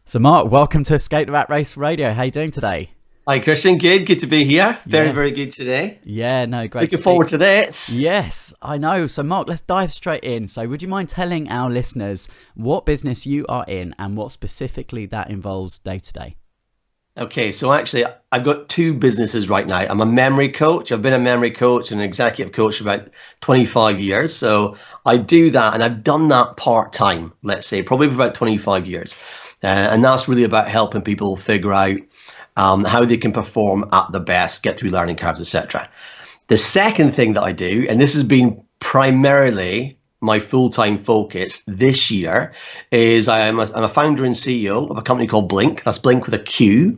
So Mark, welcome to Escape the Rat Race Radio. How you doing today? Hi Christian, good to be here. Very, Yes. very good today. Yeah, no, great. Looking forward to this. Yes, I know. So Mark, let's dive straight in. So would you mind telling our listeners what business you are in and what specifically that involves day to day? Okay, so actually I've got two businesses right now. I'm a memory coach. I've been a memory coach and an executive coach for about 25 years. So I do that, and I've done that part-time, let's say, probably for about 25 years. And that's really about helping people figure out how they can perform at the best, get through learning curves, etc. The second thing that I do, and this has been primarily my full-time focus this year, is I'm a founder and CEO of a company called Blink. That's Blink with a Q.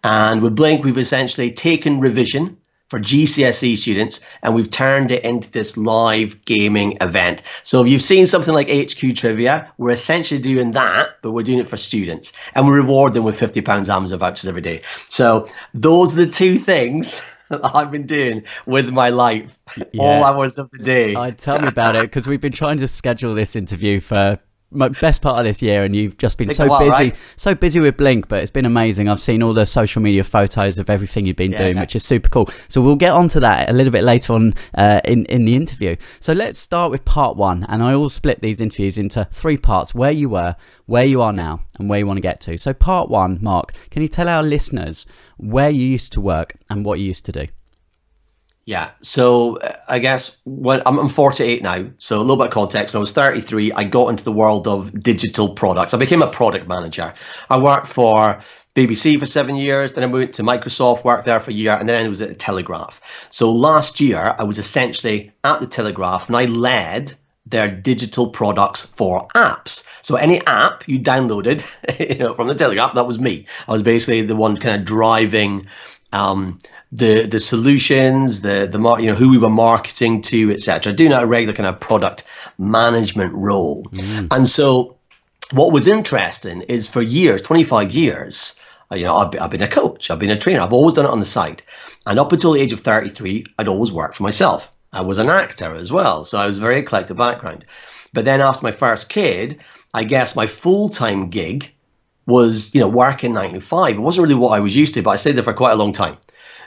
And with Blink, we've essentially taken revision for GCSE students, and we've turned it into this live gaming event. So if you've seen something like HQ Trivia, we're essentially doing that, but we're doing it for students, and we reward them with £50 Amazon vouchers every day. So those are the two things that I've been doing with my life, all hours of the day. Tell me about it, because we've been trying to schedule this interview for best part of this year, and you've just been so busy with Blink, but it's been amazing. I've seen all the social media photos of everything you've been doing, which is super cool. So we'll get onto that a little bit later on in the interview. So let's start with part one, and I always split these interviews into three parts: where you were, where you are now, and where you want to get to. So part one, Mark, can you tell our listeners where you used to work and what you used to do? Yeah, so I guess when I'm 48 now, so a little bit of context. When I was 33, I got into the world of digital products. I became a product manager. I worked for BBC for 7 years, then I moved to Microsoft, worked there for a year, and then I was at the Telegraph. So last year, I was essentially at the Telegraph, and I led their digital products for apps. So any app you downloaded, from the Telegraph, that was me. I was basically the one kind of driving the solutions, who we were marketing to, etc. Doing a regular kind of product management role. And so what was interesting is for years, 25 years, I've been a coach, I've been a trainer, I've always done it on the side. And up until the age of 33, I'd always worked for myself. I was an actor as well, so I was a very eclectic background. But then after my first kid, I guess my full-time gig was, working 9 to 5. It wasn't really what I was used to, but I stayed there for quite a long time.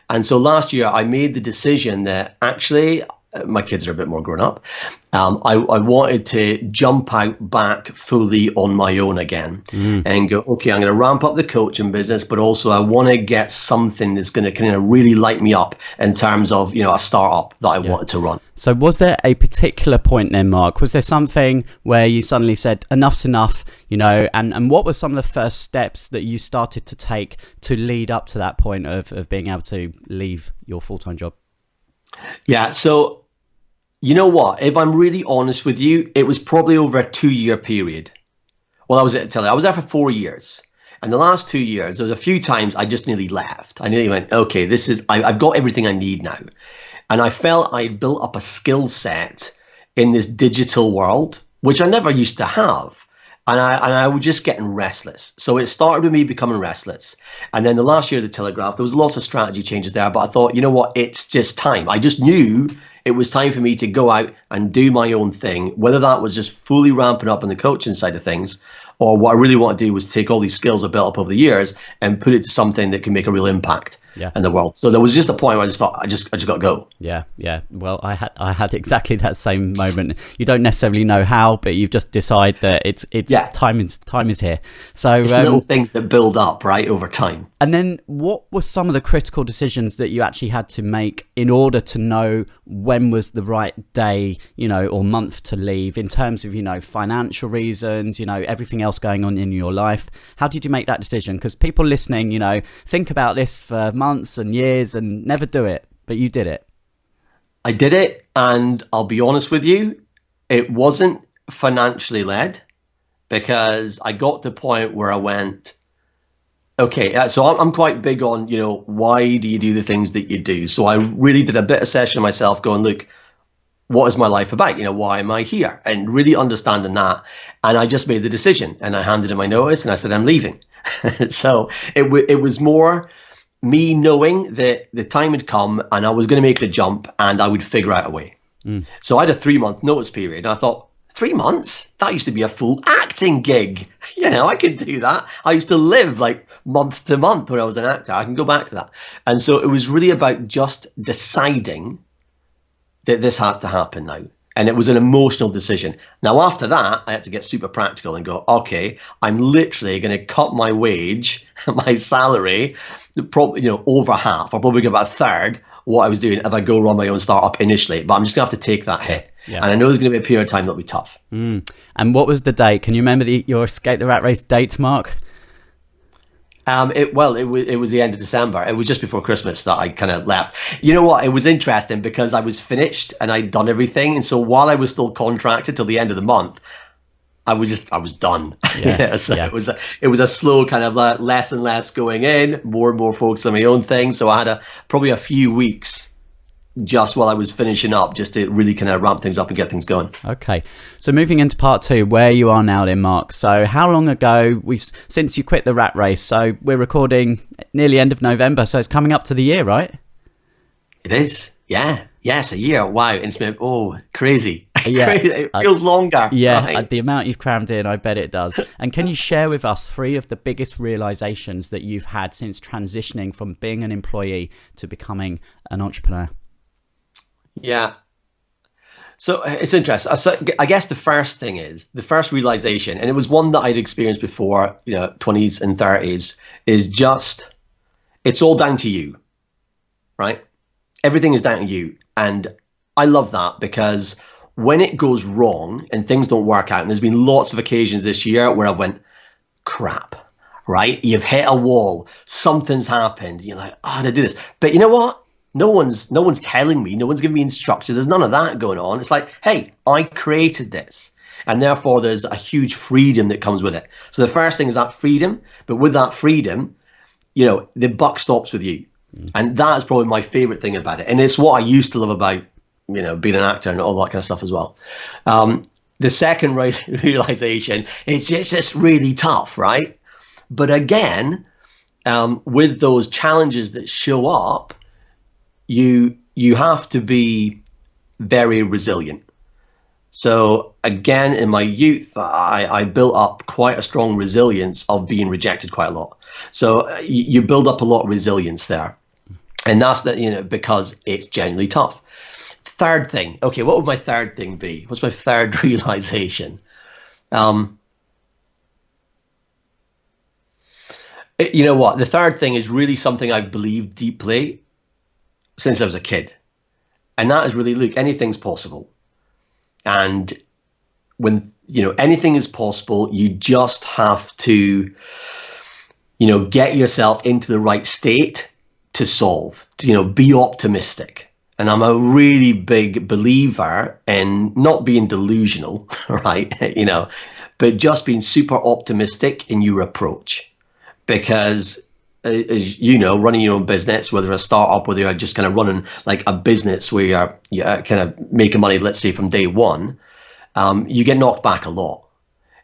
And so last year, I made the decision that actually, my kids are a bit more grown up. I wanted to jump out back fully on my own again and go, okay, I'm going to ramp up the coaching business, but also I want to get something that's going to kind of really light me up in terms of, a startup that I wanted to run. So was there a particular point then, Mark? Was there something where you suddenly said, enough's enough, and what were some of the first steps that you started to take to lead up to that point of being able to leave your full-time job? Yeah, so you know what? If I'm really honest with you, it was probably over a 2-year period. Well, I was at Tele. I was there for 4 years. And the last 2 years, there was a few times I just nearly left. I nearly went, okay, I've got everything I need now. And I felt I built up a skill set in this digital world, which I never used to have. And I was just getting restless. So it started with me becoming restless. And then the last year of the Telegraph, there was lots of strategy changes there. But I thought, you know what? It's just time. I just knew it was time for me to go out and do my own thing, whether that was just fully ramping up on the coaching side of things, or what I really want to do was take all these skills I built up over the years and put it to something that can make a real impact in the world. So there was just a point where I just thought, I just got to go. Yeah. Well, I had exactly that same moment. You don't necessarily know how, but you've just decided that it's time is here. So it's little things that build up, right, over time. And then what were some of the critical decisions that you actually had to make in order to know when was the right day, or month to leave in terms of, financial reasons, everything else going on in your life? How did you make that decision? Because people listening, think about this for months and years and never do it, but you did it. I did it, and I'll be honest with you, it wasn't financially led, because I got to the point where I went, okay, so I'm quite big on, why do you do the things that you do? So I really did a bit of session myself going, look, what is my life about? Why am I here? And really understanding that. And I just made the decision, and I handed in my notice and I said, I'm leaving. So it was more me knowing that the time had come and I was going to make the jump and I would figure out a way. So I had a 3-month notice period. And I thought, 3 months? That used to be a full acting gig. I could do that. I used to live like month to month when I was an actor. I can go back to that. And so it was really about just deciding that this had to happen now. And it was an emotional decision. Now, after that, I had to get super practical and go, okay, I'm literally going to cut my wage, my salary, probably, over half. I'll probably get about a third what I was doing if I go run my own startup initially. But I'm just going to have to take that hit. Yeah. And I know there's going to be a period of time that'll be tough. And what was the date? Can you remember your Escape the Rat Race date, Mark? It was the end of December. It was just before Christmas that I kind of left. You know what? It was interesting because I was finished and I'd done everything. And so while I was still contracted till the end of the month, I was done. Yeah. It was a slow kind of less and less going in, more and more focused on my own thing. So I had probably a few weeks just while I was finishing up, just to really kind of ramp things up and get things going. Okay, so moving into part 2, where you are now then, Mark. So how long ago, since you quit the rat race, so we're recording nearly end of November, so it's coming up to the year, right? It is, yeah. Yes, a year. Wow, it's been, crazy. Yeah, it feels longer. Yeah, right? The amount you've crammed in, I bet it does. And can you share with us 3 of the biggest realizations that you've had since transitioning from being an employee to becoming an entrepreneur? Yeah. So it's interesting. So I guess the first realization, and it was one that I'd experienced before, 20s and 30s, is just, it's all down to you, right? Everything is down to you. And I love that, because when it goes wrong and things don't work out, and there's been lots of occasions this year where I went, crap, right? You've hit a wall, something's happened. You're like, how do I do this? But you know what? No one's telling me, no one's giving me instructions. There's none of that going on. It's like, hey, I created this. And therefore there's a huge freedom that comes with it. So the first thing is that freedom. But with that freedom, the buck stops with you. And that is probably my favorite thing about it. And it's what I used to love about, being an actor and all that kind of stuff as well. The second realization, it's just really tough, right? But again, with those challenges that show up, you have to be very resilient. So again, in my youth, I built up quite a strong resilience of being rejected quite a lot. So you build up a lot of resilience there. And that's because it's genuinely tough. Third thing. Okay, what would my third thing be? What's my third realization? You know what? The third thing is really something I believe deeply since I was a kid. And that is really, look, anything's possible. And when, anything is possible, you just have to, get yourself into the right state to solve, to, be optimistic. And I'm a really big believer in not being delusional, right? But just being super optimistic in your approach. Because as running your own business, whether a startup, whether you're just kind of running like a business where you're kind of making money, let's say from day one, you get knocked back a lot.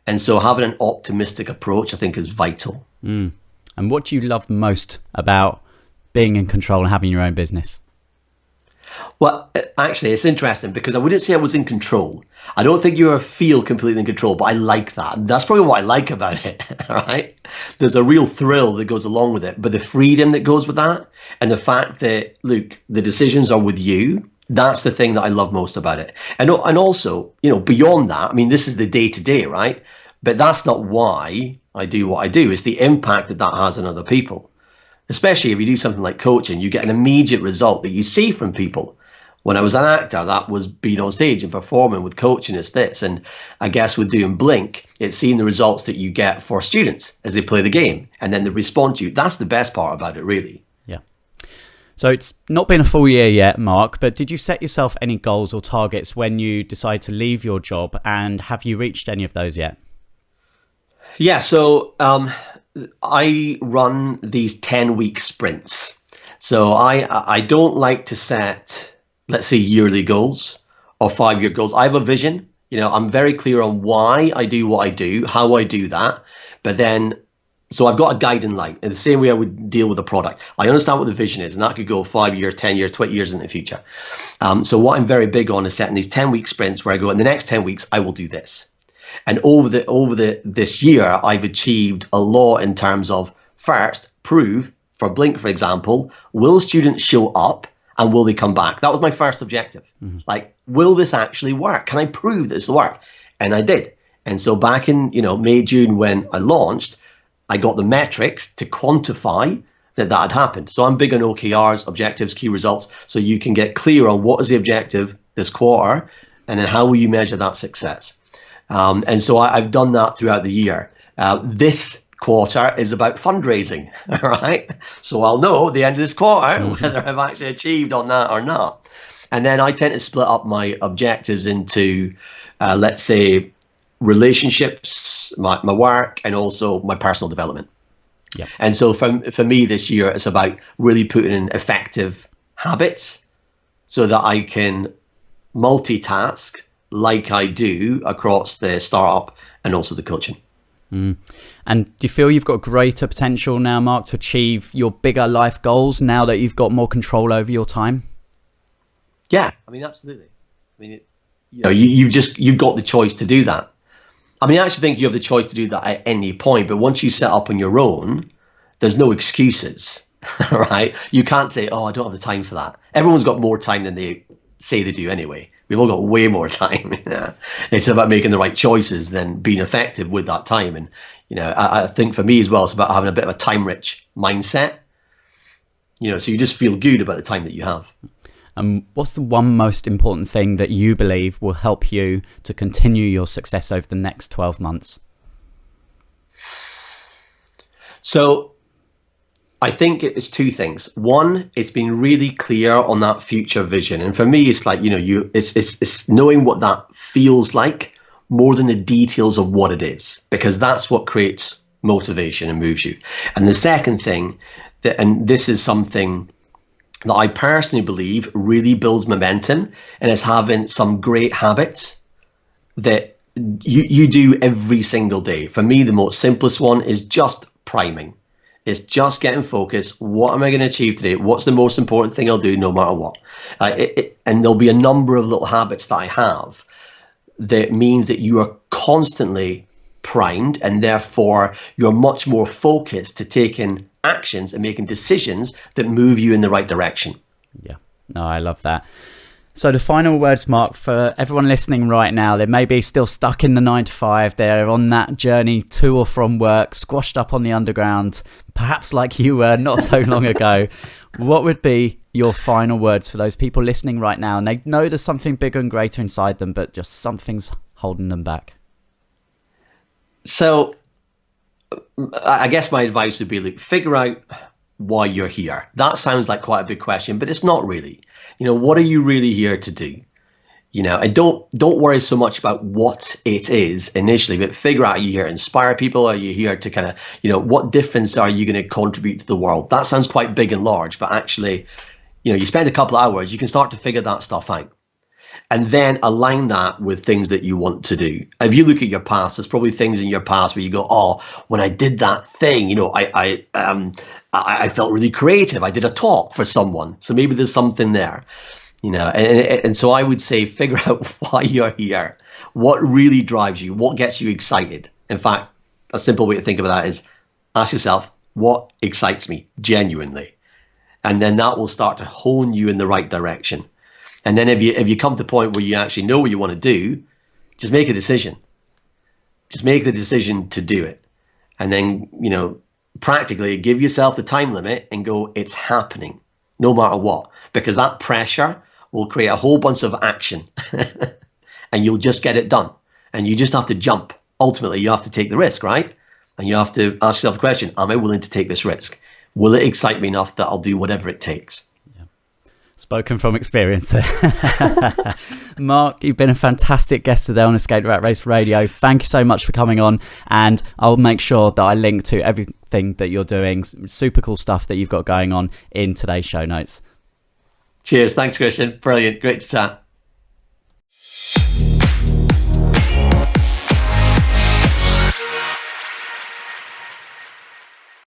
And so having an optimistic approach, I think, is vital. And what do you love most about being in control and having your own business? Well, actually, it's interesting because I wouldn't say I was in control. I don't think you feel completely in control, but I like that. That's probably what I like about it, right? There's a real thrill that goes along with it, but the freedom that goes with that and the fact that, look, the decisions are with you, that's the thing that I love most about it. And also, beyond that, I mean, this is the day-to-day, right? But that's not why I do what I do. It's the impact that has on other people. Especially if you do something like coaching, you get an immediate result that you see from people. When I was an actor, that was being on stage and performing. With coaching, it's this. And I guess with doing Blink, it's seeing the results that you get for students as they play the game. And then they respond to you. That's the best part about it, really. Yeah. So it's not been a full year yet, Mark, but did you set yourself any goals or targets when you decided to leave your job? And have you reached any of those yet? Yeah, so I run these 10-week sprints. So I don't like to set, let's say, yearly goals or 5-year goals. I have a vision. I'm very clear on why I do what I do, how I do that. But then, So I've got a guiding light in the same way I would deal with a product. I understand what the vision is, and that could go 5 years, 10 years, 20 years in the future. So what I'm very big on is setting these 10-week sprints where I go, in the next 10 weeks, I will do this. And over this year, I've achieved a lot in terms of, first, prove, for Blink, for example, will students show up and will they come back? That was my first objective. Mm-hmm. Like, will this actually work? Can I prove this will work? And I did. And so back in, May, June, when I launched, I got the metrics to quantify that had happened. So I'm big on OKRs, objectives, key results, so you can get clear on what is the objective this quarter, and then how will you measure that success. And so I've done that throughout the year. This quarter is about fundraising, all right? So I'll know at the end of this quarter whether I've actually achieved on that or not. And then I tend to split up my objectives into, let's say, relationships, my work, and also my personal development. Yep. And so for me this year, it's about really putting in effective habits so that I can multitask like I do across the startup and also the coaching. Mm. And do you feel you've got greater potential now, Mark, to achieve your bigger life goals now that you've got more control over your time? Yeah, I mean, absolutely. I mean, you've got the choice to do that. I mean, I actually think you have the choice to do that at any point, but once you set up on your own, there's no excuses, right? You can't say, oh, I don't have the time for that. Everyone's got more time than they say they do anyway. We've all got way more time. It's about making the right choices than being effective with that time. And, I think for me as well, it's about having a bit of a time-rich mindset, so you just feel good about the time that you have. What's the one most important thing that you believe will help you to continue your success over the next 12 months? So I think it's two things. One, it's been really clear on that future vision. And for me, it's like, it's knowing what that feels like more than the details of what it is, because that's what creates motivation and moves you. And the second thing, and this is something that I personally believe really builds momentum, and is having some great habits that you do every single day. For me, the most simplest one is just priming. It's just getting focused. What am I going to achieve today? What's the most important thing I'll do no matter what? And there'll be a number of little habits that I have that means that you are constantly primed, and therefore you're much more focused to taking actions and making decisions that move you in the right direction. Yeah, no, I love that. So the final words, Mark, for everyone listening right now, they may be still stuck in the 9 to 5. They're on that journey to or from work, squashed up on the underground, perhaps like you were not so long ago. What would be your final words for those people listening right now? And they know there's something bigger and greater inside them, but just something's holding them back. So I guess my advice would be, look, figure out why you're here. That sounds like quite a big question, but it's not really. What are you really here to do? And don't worry so much about what it is initially, but figure out, are you here to inspire people? Are you here to kind of, what difference are you going to contribute to the world? That sounds quite big and large, but actually, you spend a couple of hours, you can start to figure that stuff out. And then align that with things that you want to do. If you look at your past, there's probably things in your past where you go, oh, when I did that thing, I felt really creative. I did a talk for someone. So maybe there's something there, and so I would say, figure out why you're here. What really drives you? What gets you excited? In fact, a simple way to think about that is ask yourself, what excites me genuinely? And then that will start to hone you in the right direction. And then if you come to the point where you actually know what you want to do, just make a decision. Just make the decision to do it. And then, practically give yourself the time limit and go, it's happening, no matter what. Because that pressure will create a whole bunch of action and you'll just get it done. And you just have to jump. Ultimately, you have to take the risk, right? And you have to ask yourself the question, am I willing to take this risk? Will it excite me enough that I'll do whatever it takes? Spoken from experience there. Mark, you've been a fantastic guest today on Escape the Rat Race Radio. Thank you so much for coming on, and I'll make sure that I link to everything that you're doing, super cool stuff that you've got going on in today's show notes. Cheers. Thanks, Christian. Brilliant. Great to chat.